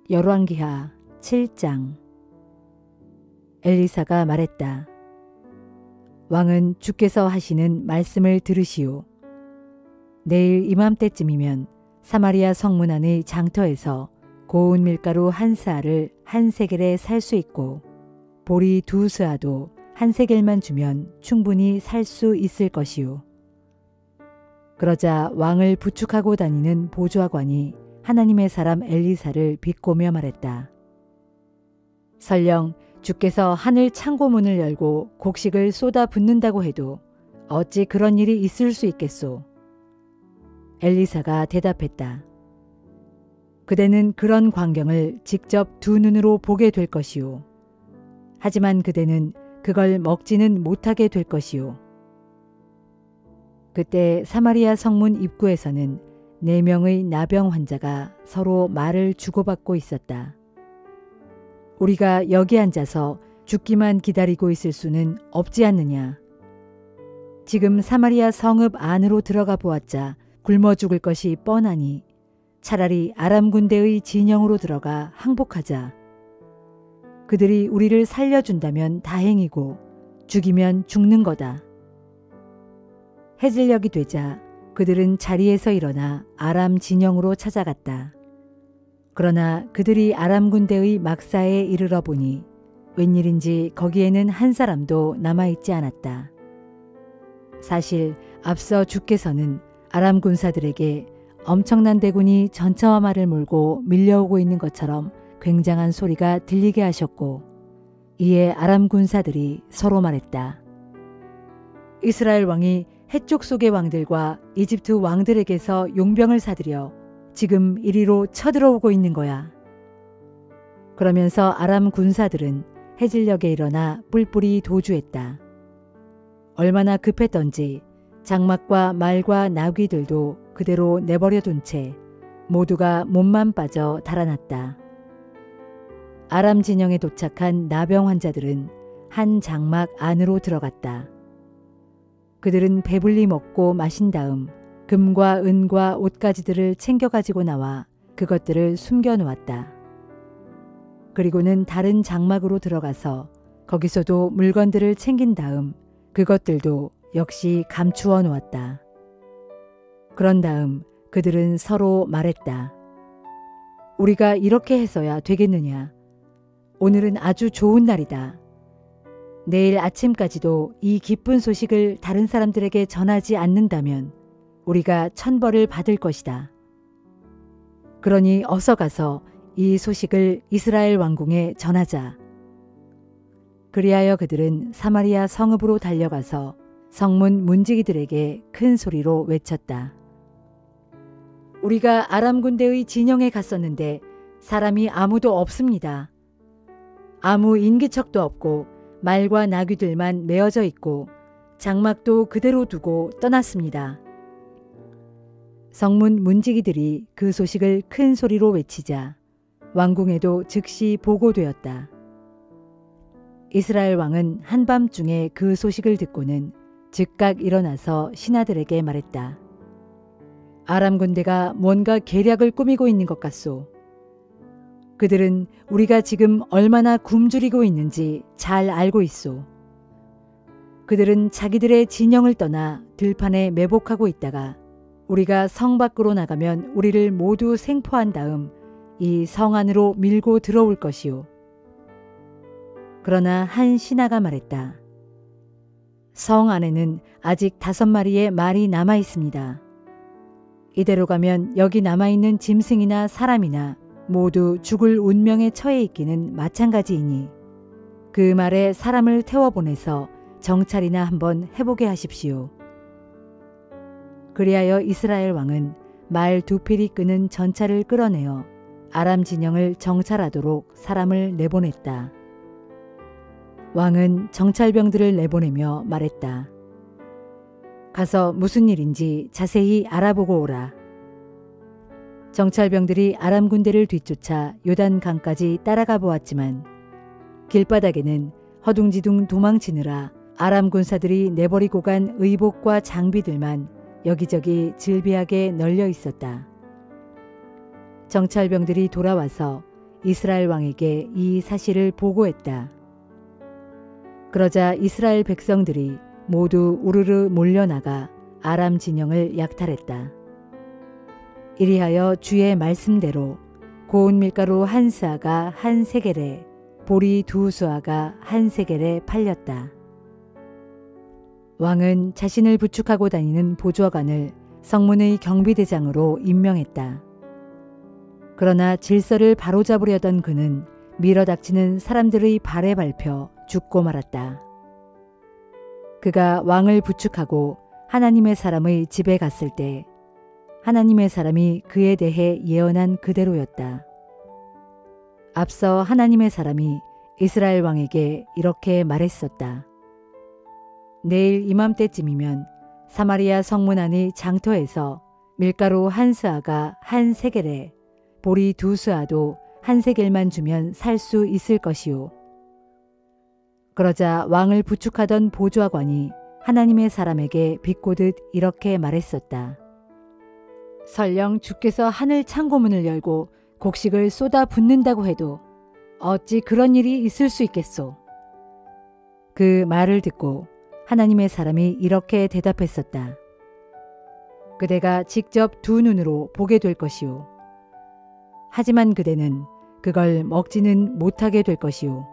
열왕기하 7장. 엘리사가 말했다. 왕은 주께서 하시는 말씀을 들으시오. 내일 이맘때쯤이면 사마리아 성문 안의 장터에서 고운 밀가루 한 스아를 한 세겔에 살 수 있고 보리 2스아도 한 세겔만 주면 충분히 살 수 있을 것이오. 그러자 왕을 부축하고 다니는 보좌관이 하나님의 사람 엘리사를 비꼬며 말했다. 설령 주께서 하늘 창고문을 열고 곡식을 쏟아 붓는다고 해도 어찌 그런 일이 있을 수 있겠소? 엘리사가 대답했다. 그대는 그런 광경을 직접 두 눈으로 보게 될 것이오. 하지만 그대는 그걸 먹지는 못하게 될 것이오. 그때 사마리아 성문 입구에서는 4명의 나병 환자가 서로 말을 주고받고 있었다. 우리가 여기 앉아서 죽기만 기다리고 있을 수는 없지 않느냐. 지금 사마리아 성읍 안으로 들어가 보았자 굶어 죽을 것이 뻔하니 차라리 아람 군대의 진영으로 들어가 항복하자. 그들이 우리를 살려준다면 다행이고 죽이면 죽는 거다. 해질녘이 되자 그들은 자리에서 일어나 아람 진영으로 찾아갔다. 그러나 그들이 아람 군대의 막사에 이르러 보니 웬일인지 거기에는 한 사람도 남아있지 않았다. 사실 앞서 주께서는 아람 군사들에게 엄청난 대군이 전차와 말을 몰고 밀려오고 있는 것처럼 굉장한 소리가 들리게 하셨고, 이에 아람 군사들이 서로 말했다. 이스라엘 왕이 해쪽 속의 왕들과 이집트 왕들에게서 용병을 사들여 지금 이리로 쳐들어오고 있는 거야. 그러면서 아람 군사들은 해질녘에 일어나 뿔뿔이 도주했다. 얼마나 급했던지 장막과 말과 나귀들도 그대로 내버려둔 채 모두가 몸만 빠져 달아났다. 아람 진영에 도착한 나병 환자들은 한 장막 안으로 들어갔다. 그들은 배불리 먹고 마신 다음 금과 은과 옷가지들을 챙겨가지고 나와 그것들을 숨겨놓았다. 그리고는 다른 장막으로 들어가서 거기서도 물건들을 챙긴 다음 그것들도 역시 감추어 놓았다. 그런 다음 그들은 서로 말했다. 우리가 이렇게 해서야 되겠느냐. 오늘은 아주 좋은 날이다. 내일 아침까지도 이 기쁜 소식을 다른 사람들에게 전하지 않는다면 우리가 천벌을 받을 것이다. 그러니 어서 가서 이 소식을 이스라엘 왕궁에 전하자. 그리하여 그들은 사마리아 성읍으로 달려가서 성문 문지기들에게 큰 소리로 외쳤다. 우리가 아람 군대의 진영에 갔었는데 사람이 아무도 없습니다. 아무 인기척도 없고 말과 나귀들만 메어져 있고 장막도 그대로 두고 떠났습니다. 성문 문지기들이 그 소식을 큰 소리로 외치자 왕궁에도 즉시 보고되었다. 이스라엘 왕은 한밤중에 그 소식을 듣고는 즉각 일어나서 신하들에게 말했다. 아람 군대가 뭔가 계략을 꾸미고 있는 것 같소. 그들은 우리가 지금 얼마나 굶주리고 있는지 잘 알고 있소. 그들은 자기들의 진영을 떠나 들판에 매복하고 있다가 우리가 성 밖으로 나가면 우리를 모두 생포한 다음 이 성 안으로 밀고 들어올 것이오. 그러나 한 신하가 말했다. 성 안에는 아직 5마리의 말이 남아 있습니다. 이대로 가면 여기 남아있는 짐승이나 사람이나 모두 죽을 운명에 처해 있기는 마찬가지이니 그 말에 사람을 태워보내서 정찰이나 한번 해보게 하십시오. 그리하여 이스라엘 왕은 말 2필이 끄는 전차를 끌어내어 아람 진영을 정찰하도록 사람을 내보냈다. 왕은 정찰병들을 내보내며 말했다. 가서 무슨 일인지 자세히 알아보고 오라. 정찰병들이 아람 군대를 뒤쫓아 요단강까지 따라가 보았지만 길바닥에는 허둥지둥 도망치느라 아람 군사들이 내버리고 간 의복과 장비들만 여기저기 질비하게 널려 있었다. 정찰병들이 돌아와서 이스라엘 왕에게 이 사실을 보고했다. 그러자 이스라엘 백성들이 모두 우르르 몰려나가 아람 진영을 약탈했다. 이리하여 주의 말씀대로 고운 밀가루 한 스아가 한 세겔에 보리 두 수아가 한 세겔에 팔렸다. 왕은 자신을 부축하고 다니는 보좌관을 성문의 경비대장으로 임명했다. 그러나 질서를 바로잡으려던 그는 밀어닥치는 사람들의 발에 밟혀 죽고 말았다. 그가 왕을 부축하고 하나님의 사람의 집에 갔을 때 하나님의 사람이 그에 대해 예언한 그대로였다. 앞서 하나님의 사람이 이스라엘 왕에게 이렇게 말했었다. 내일 이맘때쯤이면 사마리아 성문 안의 장터에서 밀가루 한 스아가 한 세겔에 보리 두 스아도 한 세겔만 주면 살 수 있을 것이요. 그러자 왕을 부축하던 보좌관이 하나님의 사람에게 비꼬듯 이렇게 말했었다. 설령 주께서 하늘 창고문을 열고 곡식을 쏟아 붓는다고 해도 어찌 그런 일이 있을 수 있겠소. 그 말을 듣고 하나님의 사람이 이렇게 대답했었다. 그대가 직접 두 눈으로 보게 될 것이요. 하지만 그대는 그걸 먹지는 못하게 될 것이요.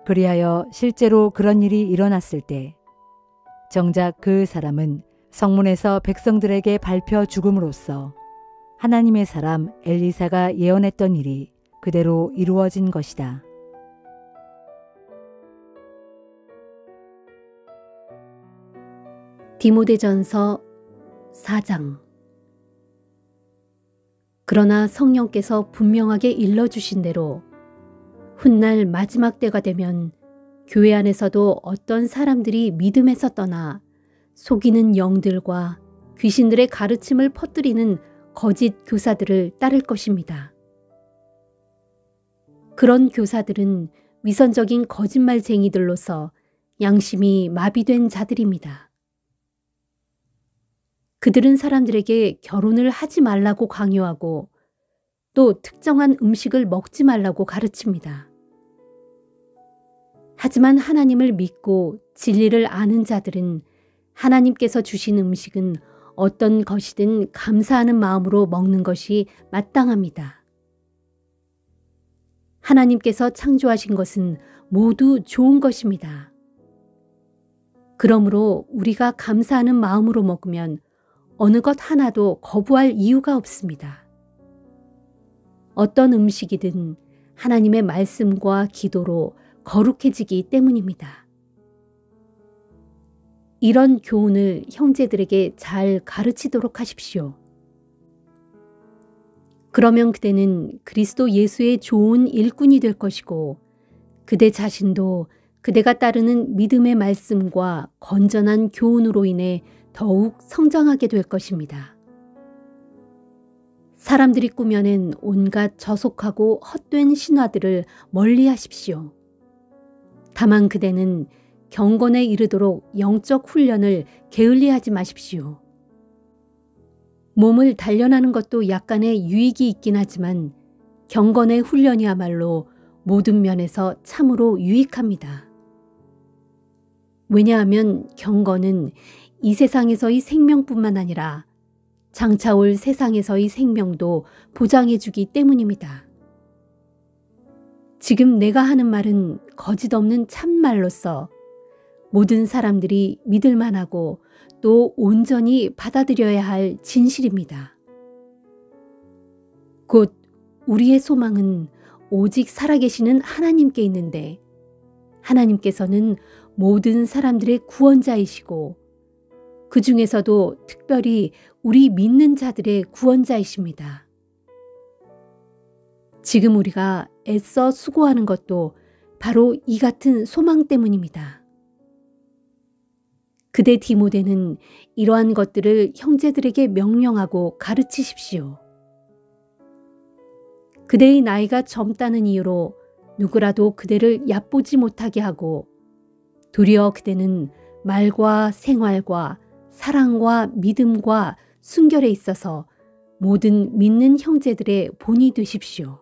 그리하여 실제로 그런 일이 일어났을 때 정작 그 사람은 성문에서 백성들에게 밟혀 죽음으로써 하나님의 사람 엘리사가 예언했던 일이 그대로 이루어진 것이다. 디모데전서 4장. 그러나 성령께서 분명하게 일러주신 대로 훗날 마지막 때가 되면 교회 안에서도 어떤 사람들이 믿음에서 떠나 속이는 영들과 귀신들의 가르침을 퍼뜨리는 거짓 교사들을 따를 것입니다. 그런 교사들은 위선적인 거짓말쟁이들로서 양심이 마비된 자들입니다. 그들은 사람들에게 결혼을 하지 말라고 강요하고 또 특정한 음식을 먹지 말라고 가르칩니다. 하지만 하나님을 믿고 진리를 아는 자들은 하나님께서 주신 음식은 어떤 것이든 감사하는 마음으로 먹는 것이 마땅합니다. 하나님께서 창조하신 것은 모두 좋은 것입니다. 그러므로 우리가 감사하는 마음으로 먹으면 어느 것 하나도 거부할 이유가 없습니다. 어떤 음식이든 하나님의 말씀과 기도로 거룩해지기 때문입니다. 이런 교훈을 형제들에게 잘 가르치도록 하십시오. 그러면 그대는 그리스도 예수의 좋은 일꾼이 될 것이고 그대 자신도 그대가 따르는 믿음의 말씀과 건전한 교훈으로 인해 더욱 성장하게 될 것입니다. 사람들이 꾸며낸 온갖 저속하고 헛된 신화들을 멀리 하십시오. 다만 그대는 경건에 이르도록 영적 훈련을 게을리하지 마십시오. 몸을 단련하는 것도 약간의 유익이 있긴 하지만 경건의 훈련이야말로 모든 면에서 참으로 유익합니다. 왜냐하면 경건은 이 세상에서의 생명뿐만 아니라 장차 올 세상에서의 생명도 보장해주기 때문입니다. 지금 내가 하는 말은 거짓 없는 참말로서 모든 사람들이 믿을 만하고 또 온전히 받아들여야 할 진실입니다. 곧 우리의 소망은 오직 살아계시는 하나님께 있는데 하나님께서는 모든 사람들의 구원자이시고 그 중에서도 특별히 우리 믿는 자들의 구원자이십니다. 지금 우리가 애써 수고하는 것도 바로 이 같은 소망 때문입니다. 그대 디모데는 이러한 것들을 형제들에게 명령하고 가르치십시오. 그대의 나이가 젊다는 이유로 누구라도 그대를 얕보지 못하게 하고 도리어 그대는 말과 생활과 사랑과 믿음과 순결에 있어서 모든 믿는 형제들의 본이 되십시오.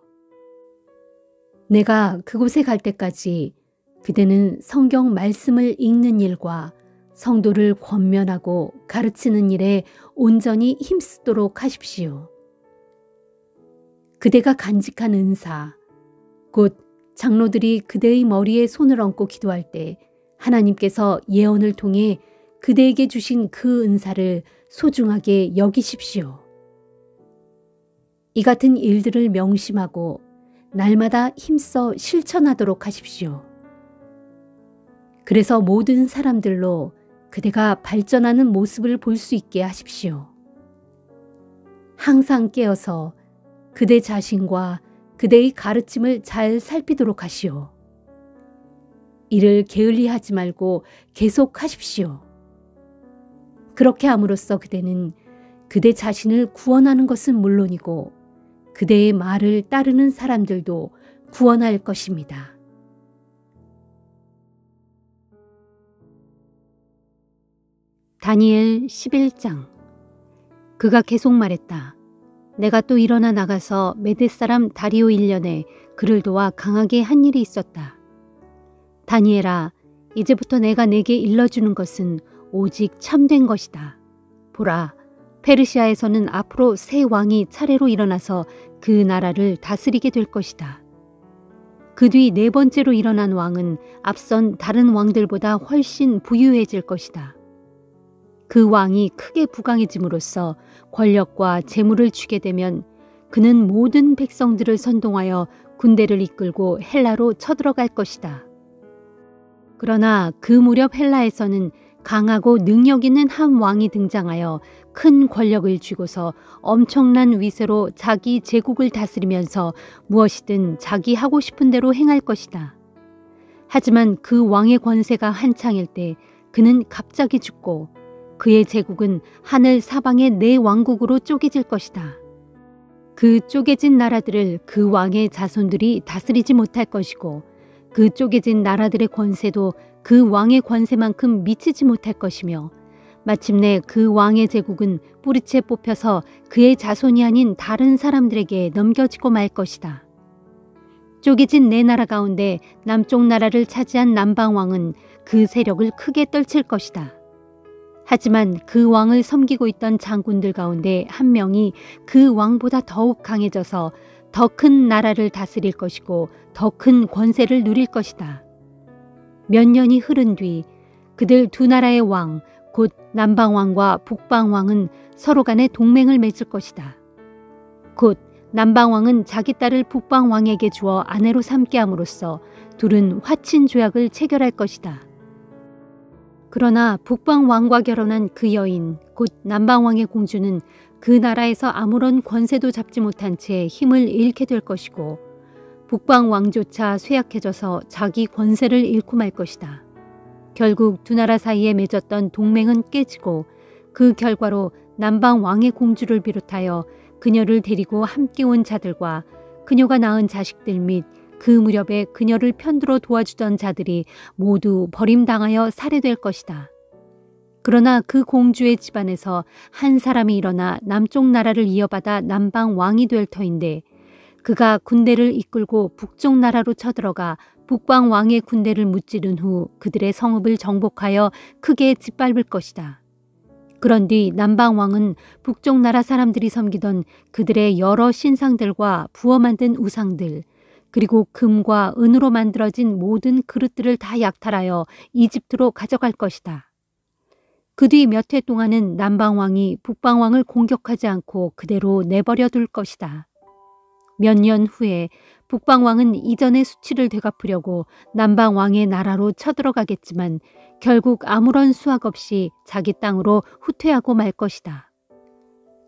내가 그곳에 갈 때까지 그대는 성경 말씀을 읽는 일과 성도를 권면하고 가르치는 일에 온전히 힘쓰도록 하십시오. 그대가 간직한 은사, 곧 장로들이 그대의 머리에 손을 얹고 기도할 때 하나님께서 예언을 통해 그대에게 주신 그 은사를 소중하게 여기십시오. 이 같은 일들을 명심하고 날마다 힘써 실천하도록 하십시오. 그래서 모든 사람들로 그대가 발전하는 모습을 볼 수 있게 하십시오. 항상 깨어서 그대 자신과 그대의 가르침을 잘 살피도록 하시오. 이를 게을리하지 말고 계속하십시오. 그렇게 함으로써 그대는 그대 자신을 구원하는 것은 물론이고 그대의 말을 따르는 사람들도 구원할 것입니다. 다니엘 11장. 그가 계속 말했다. 내가 또 일어나 나가서 메대 사람 다리오 1년에 그를 도와 강하게 한 일이 있었다. 다니엘아, 이제부터 내가 내게 일러주는 것은 오직 참된 것이다. 보라, 페르시아에서는 앞으로 새 왕이 차례로 일어나서 그 나라를 다스리게 될 것이다. 그 뒤 네 번째로 일어난 왕은 앞선 다른 왕들보다 훨씬 부유해질 것이다. 그 왕이 크게 부강해짐으로써 권력과 재물을 취게 되면 그는 모든 백성들을 선동하여 군대를 이끌고 헬라로 쳐들어갈 것이다. 그러나 그 무렵 헬라에서는 강하고 능력 있는 한 왕이 등장하여 큰 권력을 쥐고서 엄청난 위세로 자기 제국을 다스리면서 무엇이든 자기 하고 싶은 대로 행할 것이다. 하지만 그 왕의 권세가 한창일 때 그는 갑자기 죽고 그의 제국은 하늘 사방의 네 왕국으로 쪼개질 것이다. 그 쪼개진 나라들을 그 왕의 자손들이 다스리지 못할 것이고 그 쪼개진 나라들의 권세도 그 왕의 권세만큼 미치지 못할 것이며 마침내 그 왕의 제국은 뿌리채 뽑혀서 그의 자손이 아닌 다른 사람들에게 넘겨지고 말 것이다. 쪼개진 네 나라 가운데 남쪽 나라를 차지한 남방왕은 그 세력을 크게 떨칠 것이다. 하지만 그 왕을 섬기고 있던 장군들 가운데 한 명이 그 왕보다 더욱 강해져서 더 큰 나라를 다스릴 것이고 더 큰 권세를 누릴 것이다. 몇 년이 흐른 뒤 그들 두 나라의 왕, 곧 남방왕과 북방왕은 서로 간에 동맹을 맺을 것이다. 곧 남방왕은 자기 딸을 북방왕에게 주어 아내로 삼게 함으로써 둘은 화친 조약을 체결할 것이다. 그러나 북방왕과 결혼한 그 여인, 곧 남방왕의 공주는 그 나라에서 아무런 권세도 잡지 못한 채 힘을 잃게 될 것이고 북방왕조차 쇠약해져서 자기 권세를 잃고 말 것이다. 결국 두 나라 사이에 맺었던 동맹은 깨지고 그 결과로 남방왕의 공주를 비롯하여 그녀를 데리고 함께 온 자들과 그녀가 낳은 자식들 및 그 무렵에 그녀를 편들어 도와주던 자들이 모두 버림당하여 살해될 것이다. 그러나 그 공주의 집안에서 한 사람이 일어나 남쪽 나라를 이어받아 남방 왕이 될 터인데 그가 군대를 이끌고 북쪽 나라로 쳐들어가 북방 왕의 군대를 무찌른 후 그들의 성읍을 정복하여 크게 짓밟을 것이다. 그런 뒤 남방 왕은 북쪽 나라 사람들이 섬기던 그들의 여러 신상들과 부어 만든 우상들 그리고 금과 은으로 만들어진 모든 그릇들을 다 약탈하여 이집트로 가져갈 것이다. 그 뒤 몇 해 동안은 남방왕이 북방왕을 공격하지 않고 그대로 내버려 둘 것이다. 몇 년 후에 북방왕은 이전의 수치를 되갚으려고 남방왕의 나라로 쳐들어가겠지만 결국 아무런 수확 없이 자기 땅으로 후퇴하고 말 것이다.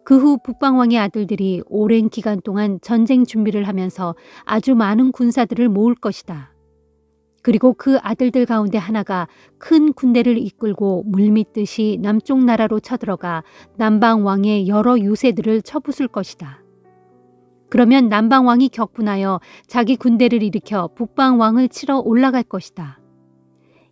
그 후 북방왕의 아들들이 오랜 기간 동안 전쟁 준비를 하면서 아주 많은 군사들을 모을 것이다. 그리고 그 아들들 가운데 하나가 큰 군대를 이끌고 물밀듯이 남쪽 나라로 쳐들어가 남방왕의 여러 요새들을 쳐부술 것이다. 그러면 남방왕이 격분하여 자기 군대를 일으켜 북방왕을 치러 올라갈 것이다.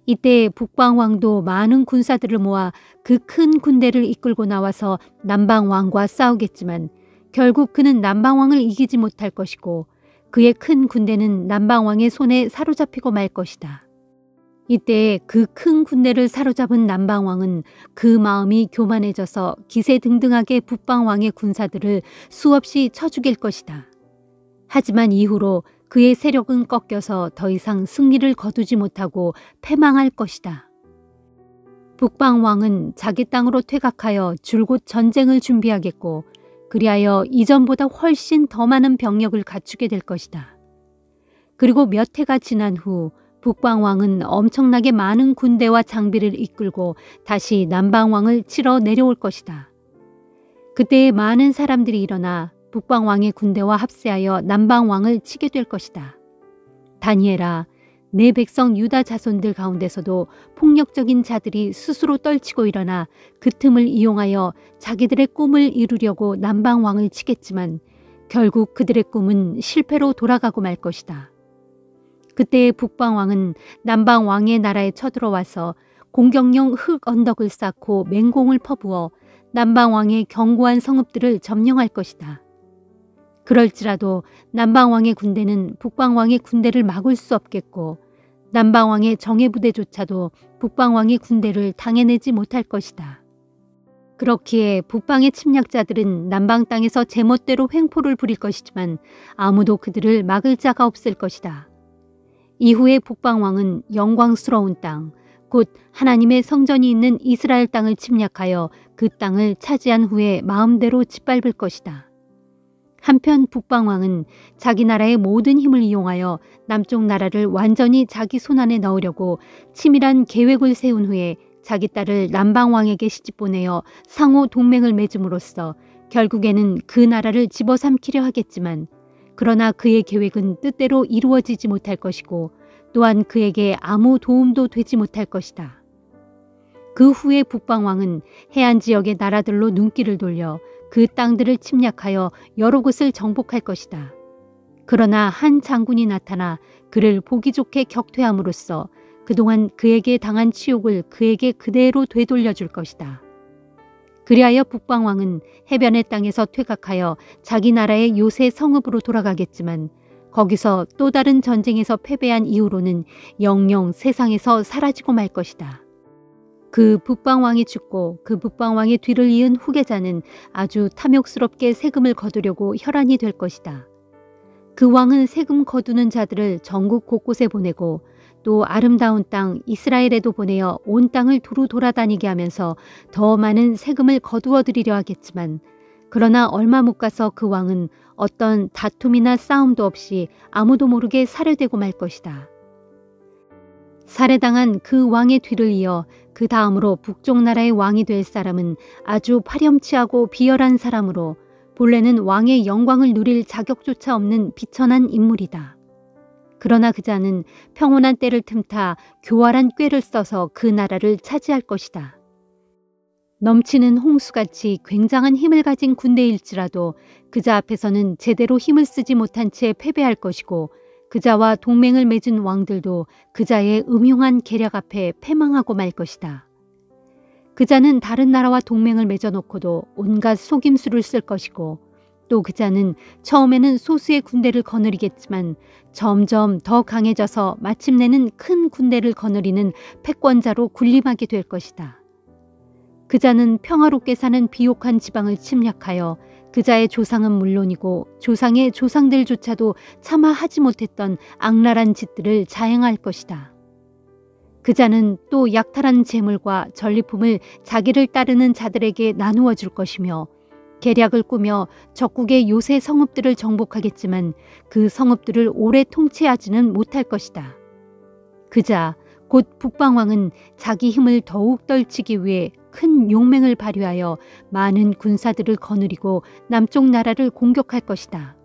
이때 북방왕도 많은 군사들을 모아 그 큰 군대를 이끌고 나와서 남방왕과 싸우겠지만 결국 그는 남방왕을 이기지 못할 것이고 그의 큰 군대는 남방왕의 손에 사로잡히고 말 것이다. 이때 그 큰 군대를 사로잡은 남방왕은 그 마음이 교만해져서 기세등등하게 북방왕의 군사들을 수없이 쳐 죽일 것이다. 하지만 이후로 그의 세력은 꺾여서 더 이상 승리를 거두지 못하고 패망할 것이다. 북방왕은 자기 땅으로 퇴각하여 줄곧 전쟁을 준비하겠고 그리하여 이전보다 훨씬 더 많은 병력을 갖추게 될 것이다. 그리고 몇 해가 지난 후 북방왕은 엄청나게 많은 군대와 장비를 이끌고 다시 남방왕을 치러 내려올 것이다. 그때 많은 사람들이 일어나 북방왕의 군대와 합세하여 남방왕을 치게 될 것이다. 다니엘아, 내 백성 유다 자손들 가운데서도 폭력적인 자들이 스스로 떨치고 일어나 그 틈을 이용하여 자기들의 꿈을 이루려고 남방왕을 치겠지만 결국 그들의 꿈은 실패로 돌아가고 말 것이다. 그때 북방왕은 남방왕의 나라에 쳐들어와서 공격용 흙 언덕을 쌓고 맹공을 퍼부어 남방왕의 견고한 성읍들을 점령할 것이다. 그럴지라도 남방왕의 군대는 북방왕의 군대를 막을 수 없겠고 남방왕의 정예부대조차도 북방왕의 군대를 당해내지 못할 것이다. 그렇기에 북방의 침략자들은 남방 땅에서 제멋대로 횡포를 부릴 것이지만 아무도 그들을 막을 자가 없을 것이다. 이후에 북방왕은 영광스러운 땅, 곧 하나님의 성전이 있는 이스라엘 땅을 침략하여 그 땅을 차지한 후에 마음대로 짓밟을 것이다. 한편 북방왕은 자기 나라의 모든 힘을 이용하여 남쪽 나라를 완전히 자기 손안에 넣으려고 치밀한 계획을 세운 후에 자기 딸을 남방왕에게 시집보내어 상호 동맹을 맺음으로써 결국에는 그 나라를 집어삼키려 하겠지만 그러나 그의 계획은 뜻대로 이루어지지 못할 것이고 또한 그에게 아무 도움도 되지 못할 것이다. 그 후에 북방왕은 해안 지역의 나라들로 눈길을 돌려 그 땅들을 침략하여 여러 곳을 정복할 것이다. 그러나 한 장군이 나타나 그를 보기 좋게 격퇴함으로써 그동안 그에게 당한 치욕을 그에게 그대로 되돌려줄 것이다. 그리하여 북방왕은 해변의 땅에서 퇴각하여 자기 나라의 요새 성읍으로 돌아가겠지만 거기서 또 다른 전쟁에서 패배한 이후로는 영영 세상에서 사라지고 말 것이다. 그 북방왕이 죽고 그 북방왕의 뒤를 이은 후계자는 아주 탐욕스럽게 세금을 거두려고 혈안이 될 것이다. 그 왕은 세금 거두는 자들을 전국 곳곳에 보내고 또 아름다운 땅 이스라엘에도 보내어 온 땅을 두루 돌아다니게 하면서 더 많은 세금을 거두어 드리려 하겠지만 그러나 얼마 못 가서 그 왕은 어떤 다툼이나 싸움도 없이 아무도 모르게 살해되고 말 것이다. 살해당한 그 왕의 뒤를 이어 그 다음으로 북쪽 나라의 왕이 될 사람은 아주 파렴치하고 비열한 사람으로 본래는 왕의 영광을 누릴 자격조차 없는 비천한 인물이다. 그러나 그자는 평온한 때를 틈타 교활한 꾀를 써서 그 나라를 차지할 것이다. 넘치는 홍수같이 굉장한 힘을 가진 군대일지라도 그자 앞에서는 제대로 힘을 쓰지 못한 채 패배할 것이고 그자와 동맹을 맺은 왕들도 그자의 음흉한 계략 앞에 패망하고 말 것이다. 그자는 다른 나라와 동맹을 맺어놓고도 온갖 속임수를 쓸 것이고 또 그자는 처음에는 소수의 군대를 거느리겠지만 점점 더 강해져서 마침내는 큰 군대를 거느리는 패권자로 군림하게 될 것이다. 그자는 평화롭게 사는 비옥한 지방을 침략하여 그자의 조상은 물론이고 조상의 조상들조차도 차마 하지 못했던 악랄한 짓들을 자행할 것이다. 그자는 또 약탈한 재물과 전리품을 자기를 따르는 자들에게 나누어 줄 것이며 계략을 꾸며 적국의 요새 성읍들을 정복하겠지만 그 성읍들을 오래 통치하지는 못할 것이다. 그자 곧 북방왕은 자기 힘을 더욱 떨치기 위해 큰 용맹을 발휘하여 많은 군사들을 거느리고 남쪽 나라를 공격할 것이다.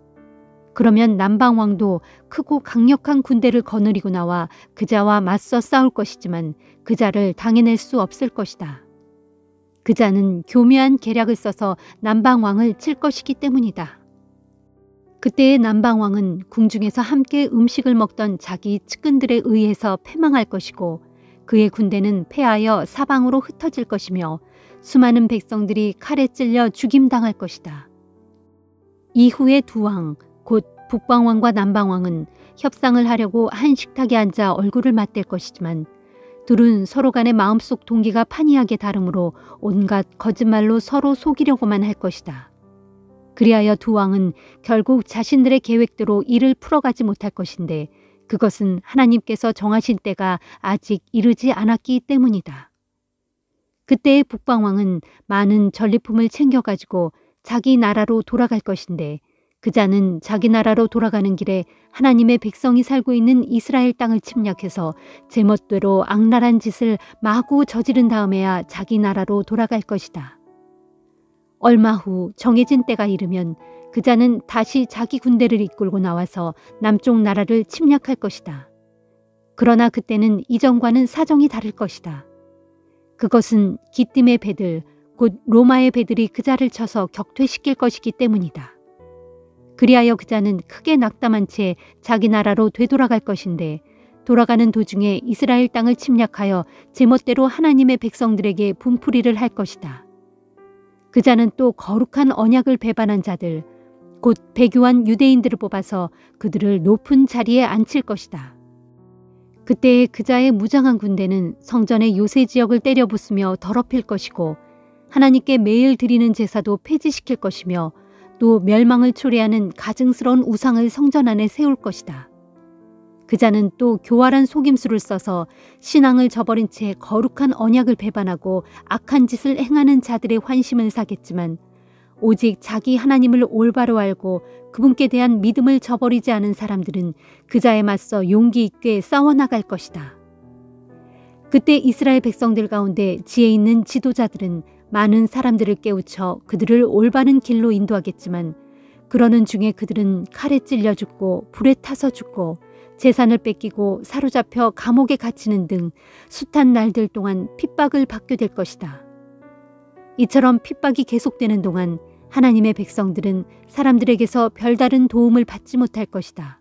그러면 남방왕도 크고 강력한 군대를 거느리고 나와 그자와 맞서 싸울 것이지만 그자를 당해낼 수 없을 것이다. 그자는 교묘한 계략을 써서 남방왕을 칠 것이기 때문이다. 그때의 남방왕은 궁중에서 함께 음식을 먹던 자기 측근들에 의해서 패망할 것이고 그의 군대는 패하여 사방으로 흩어질 것이며 수많은 백성들이 칼에 찔려 죽임당할 것이다. 이후에 두 왕, 곧 북방왕과 남방왕은 협상을 하려고 한 식탁에 앉아 얼굴을 맞댈 것이지만 둘은 서로 간의 마음속 동기가 판이하게 다르므로 온갖 거짓말로 서로 속이려고만 할 것이다. 그리하여 두 왕은 결국 자신들의 계획대로 일을 풀어가지 못할 것인데 그것은 하나님께서 정하신 때가 아직 이르지 않았기 때문이다. 그때의 북방왕은 많은 전리품을 챙겨가지고 자기 나라로 돌아갈 것인데 그자는 자기 나라로 돌아가는 길에 하나님의 백성이 살고 있는 이스라엘 땅을 침략해서 제멋대로 악랄한 짓을 마구 저지른 다음에야 자기 나라로 돌아갈 것이다. 얼마 후 정해진 때가 이르면 그자는 다시 자기 군대를 이끌고 나와서 남쪽 나라를 침략할 것이다. 그러나 그때는 이전과는 사정이 다를 것이다. 그것은 기띔의 배들, 곧 로마의 배들이 그자를 쳐서 격퇴시킬 것이기 때문이다. 그리하여 그자는 크게 낙담한 채 자기 나라로 되돌아갈 것인데 돌아가는 도중에 이스라엘 땅을 침략하여 제멋대로 하나님의 백성들에게 분풀이를 할 것이다. 그자는 또 거룩한 언약을 배반한 자들, 곧 배교한 유대인들을 뽑아서 그들을 높은 자리에 앉힐 것이다. 그때의 그자의 무장한 군대는 성전의 요새 지역을 때려 부수며 더럽힐 것이고 하나님께 매일 드리는 제사도 폐지시킬 것이며 또 멸망을 초래하는 가증스러운 우상을 성전 안에 세울 것이다. 그자는 또 교활한 속임수를 써서 신앙을 저버린 채 거룩한 언약을 배반하고 악한 짓을 행하는 자들의 환심을 사겠지만 오직 자기 하나님을 올바로 알고 그분께 대한 믿음을 저버리지 않은 사람들은 그자에 맞서 용기 있게 싸워나갈 것이다. 그때 이스라엘 백성들 가운데 지혜 있는 지도자들은 많은 사람들을 깨우쳐 그들을 올바른 길로 인도하겠지만 그러는 중에 그들은 칼에 찔려 죽고 불에 타서 죽고 재산을 뺏기고 사로잡혀 감옥에 갇히는 등 숱한 날들 동안 핍박을 받게 될 것이다. 이처럼 핍박이 계속되는 동안 하나님의 백성들은 사람들에게서 별다른 도움을 받지 못할 것이다.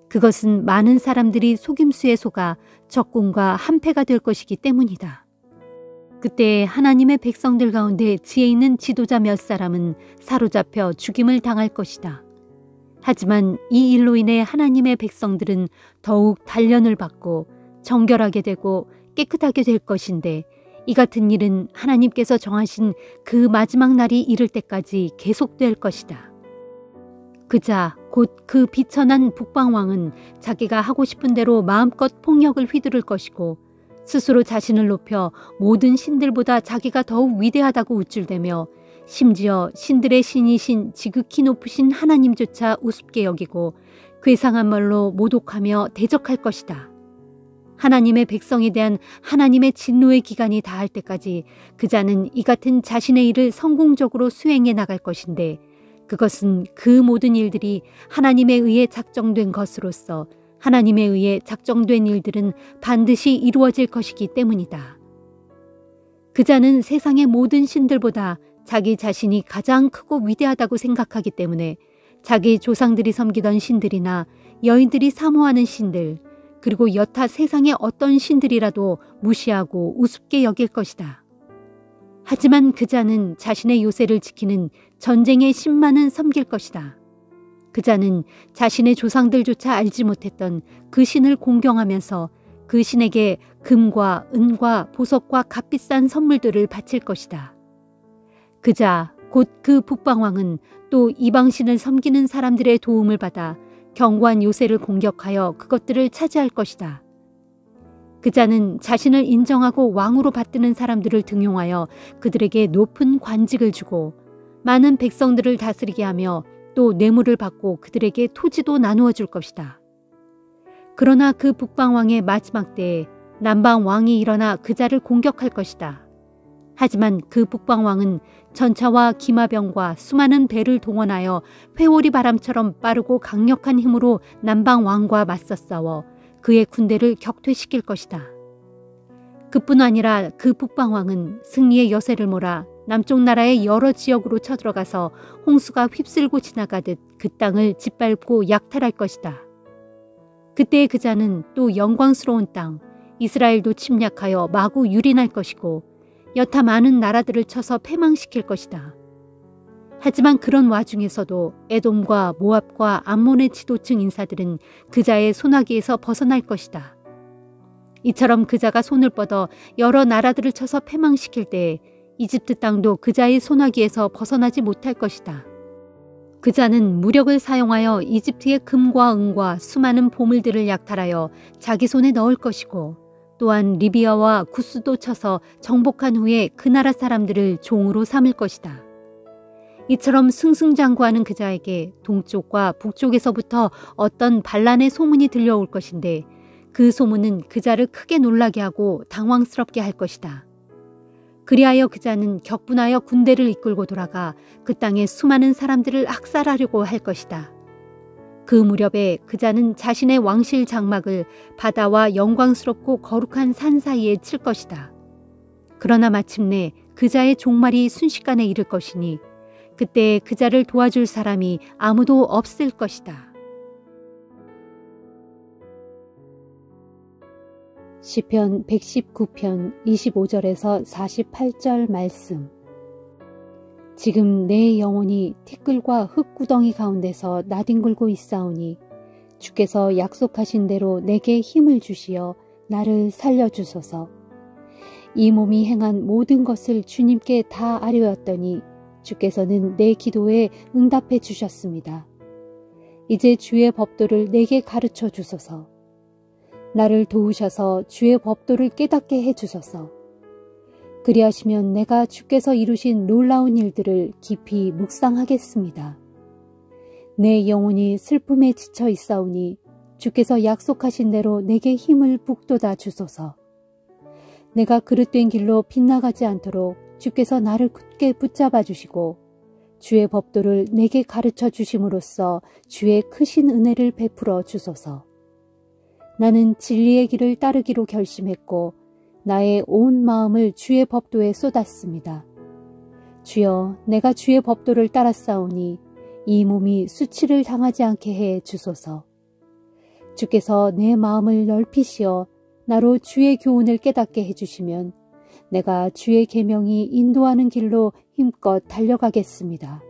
그것은 많은 사람들이 속임수에 속아 적군과 한패가 될 것이기 때문이다. 그때 하나님의 백성들 가운데 지혜 있는 지도자 몇 사람은 사로잡혀 죽임을 당할 것이다. 하지만 이 일로 인해 하나님의 백성들은 더욱 단련을 받고 정결하게 되고 깨끗하게 될 것인데 이 같은 일은 하나님께서 정하신 그 마지막 날이 이를 때까지 계속될 것이다. 그자 곧 그 비천한 북방왕은 자기가 하고 싶은 대로 마음껏 폭력을 휘두를 것이고 스스로 자신을 높여 모든 신들보다 자기가 더욱 위대하다고 우쭐대며 심지어 신들의 신이신 지극히 높으신 하나님조차 우습게 여기고 괴상한 말로 모독하며 대적할 것이다. 하나님의 백성에 대한 하나님의 진노의 기간이 다할 때까지 그자는 이 같은 자신의 일을 성공적으로 수행해 나갈 것인데 그것은 그 모든 일들이 하나님에 의해 작정된 것으로서 하나님에 의해 작정된 일들은 반드시 이루어질 것이기 때문이다. 그자는 세상의 모든 신들보다 자기 자신이 가장 크고 위대하다고 생각하기 때문에 자기 조상들이 섬기던 신들이나 여인들이 사모하는 신들, 그리고 여타 세상의 어떤 신들이라도 무시하고 우습게 여길 것이다. 하지만 그자는 자신의 요새를 지키는 전쟁의 신만은 섬길 것이다. 그자는 자신의 조상들조차 알지 못했던 그 신을 공경하면서 그 신에게 금과 은과 보석과 값비싼 선물들을 바칠 것이다. 그자 곧 그 북방왕은 또 이방신을 섬기는 사람들의 도움을 받아 견고한 요새를 공격하여 그것들을 차지할 것이다. 그자는 자신을 인정하고 왕으로 받드는 사람들을 등용하여 그들에게 높은 관직을 주고 많은 백성들을 다스리게 하며 또 뇌물을 받고 그들에게 토지도 나누어 줄 것이다. 그러나 그 북방왕의 마지막 때에 남방왕이 일어나 그자를 공격할 것이다. 하지만 그 북방왕은 전차와 기마병과 수많은 배를 동원하여 회오리 바람처럼 빠르고 강력한 힘으로 남방왕과 맞서 싸워 그의 군대를 격퇴시킬 것이다. 그뿐 아니라 그 북방왕은 승리의 여세를 몰아 남쪽 나라의 여러 지역으로 쳐들어가서 홍수가 휩쓸고 지나가듯 그 땅을 짓밟고 약탈할 것이다. 그때 그자는 또 영광스러운 땅 이스라엘도 침략하여 마구 유린할 것이고 여타 많은 나라들을 쳐서 패망시킬 것이다. 하지만 그런 와중에서도 에돔과 모압과 암몬의 지도층 인사들은 그자의 손아귀에서 벗어날 것이다. 이처럼 그자가 손을 뻗어 여러 나라들을 쳐서 패망시킬 때에 이집트 땅도 그자의 손아귀에서 벗어나지 못할 것이다. 그자는 무력을 사용하여 이집트의 금과 은과 수많은 보물들을 약탈하여 자기 손에 넣을 것이고 또한 리비아와 구스도 쳐서 정복한 후에 그 나라 사람들을 종으로 삼을 것이다. 이처럼 승승장구하는 그자에게 동쪽과 북쪽에서부터 어떤 반란의 소문이 들려올 것인데 그 소문은 그자를 크게 놀라게 하고 당황스럽게 할 것이다. 그리하여 그자는 격분하여 군대를 이끌고 돌아가 그 땅의 수많은 사람들을 학살하려고 할 것이다. 그 무렵에 그자는 자신의 왕실 장막을 바다와 영광스럽고 거룩한 산 사이에 칠 것이다. 그러나 마침내 그자의 종말이 순식간에 이를 것이니 그때 그자를 도와줄 사람이 아무도 없을 것이다. 시편 119편 25절에서 48절 말씀. 지금 내 영혼이 티끌과 흙구덩이 가운데서 나뒹굴고 있사오니 주께서 약속하신 대로 내게 힘을 주시어 나를 살려주소서. 이 몸이 행한 모든 것을 주님께 다 아뢰었더니 주께서는 내 기도에 응답해 주셨습니다. 이제 주의 법도를 내게 가르쳐 주소서. 나를 도우셔서 주의 법도를 깨닫게 해주소서. 그리하시면 내가 주께서 이루신 놀라운 일들을 깊이 묵상하겠습니다. 내 영혼이 슬픔에 지쳐 있사오니 주께서 약속하신 대로 내게 힘을 북돋아 주소서. 내가 그릇된 길로 빗나가지 않도록 주께서 나를 굳게 붙잡아 주시고 주의 법도를 내게 가르쳐 주심으로써 주의 크신 은혜를 베풀어 주소서. 나는 진리의 길을 따르기로 결심했고 나의 온 마음을 주의 법도에 쏟았습니다. 주여, 내가 주의 법도를 따랐사오니 이 몸이 수치를 당하지 않게 해 주소서. 주께서 내 마음을 넓히시어 나로 주의 교훈을 깨닫게 해주시면 내가 주의 계명이 인도하는 길로 힘껏 달려가겠습니다.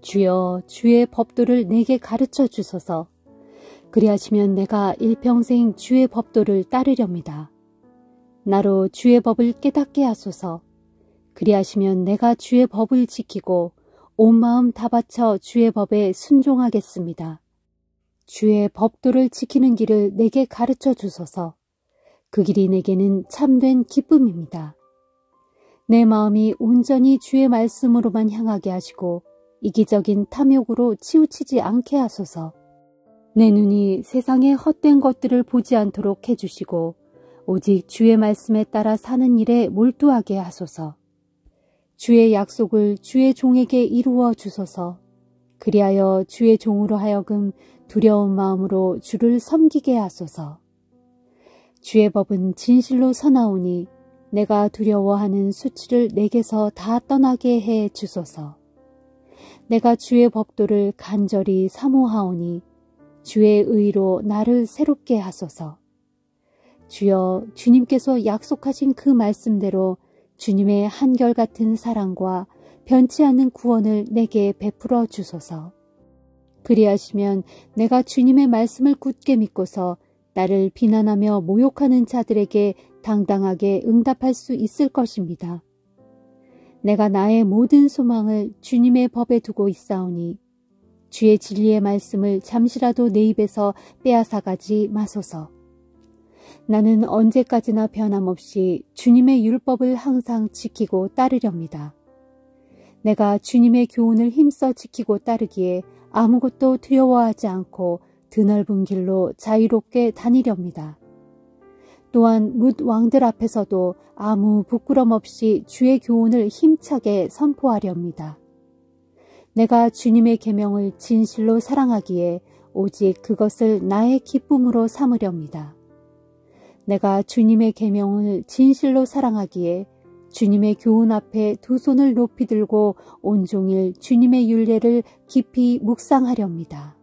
주여, 주의 법도를 내게 가르쳐 주소서. 그리하시면 내가 일평생 주의 법도를 따르렵니다. 나로 주의 법을 깨닫게 하소서. 그리하시면 내가 주의 법을 지키고 온 마음 다 바쳐 주의 법에 순종하겠습니다. 주의 법도를 지키는 길을 내게 가르쳐 주소서. 그 길이 내게는 참된 기쁨입니다. 내 마음이 온전히 주의 말씀으로만 향하게 하시고 이기적인 탐욕으로 치우치지 않게 하소서. 내 눈이 세상의 헛된 것들을 보지 않도록 해주시고 오직 주의 말씀에 따라 사는 일에 몰두하게 하소서. 주의 약속을 주의 종에게 이루어 주소서. 그리하여 주의 종으로 하여금 두려운 마음으로 주를 섬기게 하소서. 주의 법은 진실로 서나오니 내가 두려워하는 수치를 내게서 다 떠나게 해 주소서. 내가 주의 법도를 간절히 사모하오니 주의 의로 나를 새롭게 하소서. 주여, 주님께서 약속하신 그 말씀대로 주님의 한결같은 사랑과 변치 않는 구원을 내게 베풀어 주소서. 그리하시면 내가 주님의 말씀을 굳게 믿고서 나를 비난하며 모욕하는 자들에게 당당하게 응답할 수 있을 것입니다. 내가 나의 모든 소망을 주님의 법에 두고 있사오니 주의 진리의 말씀을 잠시라도 내 입에서 빼앗아가지 마소서. 나는 언제까지나 변함없이 주님의 율법을 항상 지키고 따르렵니다. 내가 주님의 교훈을 힘써 지키고 따르기에 아무것도 두려워하지 않고 드넓은 길로 자유롭게 다니렵니다. 또한 뭇 왕들 앞에서도 아무 부끄럼 없이 주의 교훈을 힘차게 선포하렵니다. 내가 주님의 계명을 진실로 사랑하기에 오직 그것을 나의 기쁨으로 삼으렵니다. 내가 주님의 계명을 진실로 사랑하기에 주님의 교훈 앞에 두 손을 높이 들고 온종일 주님의 율례를 깊이 묵상하렵니다.